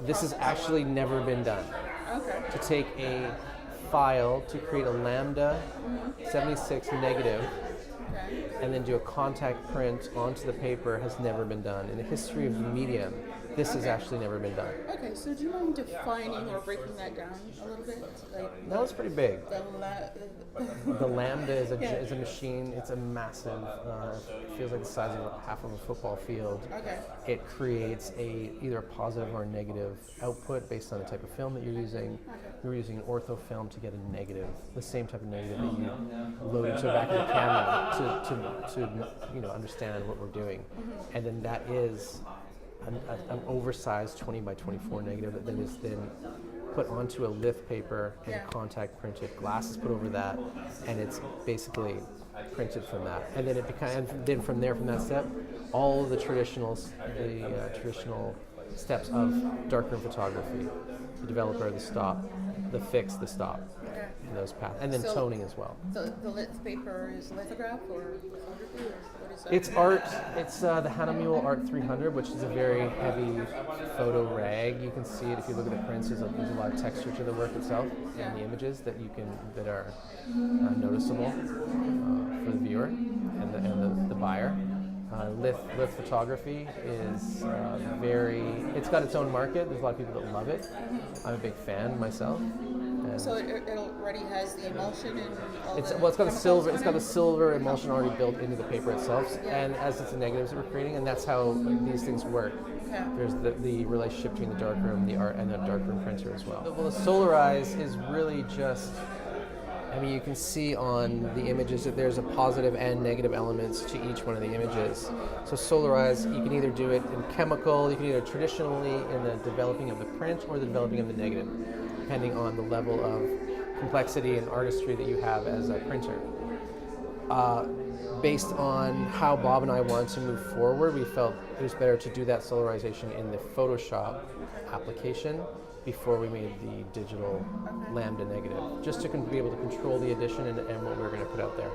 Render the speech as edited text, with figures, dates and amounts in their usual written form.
This has actually never been done. Okay. To take a file to create a lambda 76 negative Okay. and then do a contact print onto the paper has never been done. In the history of the medium, this has actually never been done. Okay, so do you mind defining or breaking that down a little bit? Like That was pretty big. the The Lambda is a, Yeah. is a machine. It's a massive, it feels like the size of half of a football field. Okay. It creates either a positive or a negative output based on the type of film that you're using. You're using an ortho film to get a negative, the same type of negative that you load into the back of the camera to understand what we're doing. And then that is an oversized 20 by 24 negative that then is then put onto a lith paper and contact printed. Glass is put over that, and it's basically printed from that. And then then from there, from that step, all of the traditional steps of darkroom photography: the developer, the stop, the fix, the stop, and those paths, and then toning as well. So the lith paper is lithograph or photography, or what is that? It's art. It's the Hanamuel Art 300, which is a very heavy photo rag. You can see it if you look at the prints. There's a lot of texture to the work itself and the images that are noticeable for the viewer and the buyer. Lith photography is it's got its own market. There's a lot of people that love it. I'm a big fan myself. So it already has the emulsion and all It's the got a silver. It's got a chemicals silver emulsion already built into the paper itself, and as it's the negatives that we're creating, and that's how these things work. Yeah. There's the relationship between the darkroom, the art, and the darkroom printer as well. Well, the solarize is really just. I mean, you can see on the images that there's a positive and negative elements to each one of the images. So solarize, you can either do it in chemical, you can either traditionally in the developing of the print or the developing of the negative, depending on the level of complexity and artistry that you have as a printer. Based on how Bob and I wanted to move forward, we felt it was better to do that solarization in the Photoshop application before we made the digital lambda negative, just to be able to control the addition and what we're going to put out there.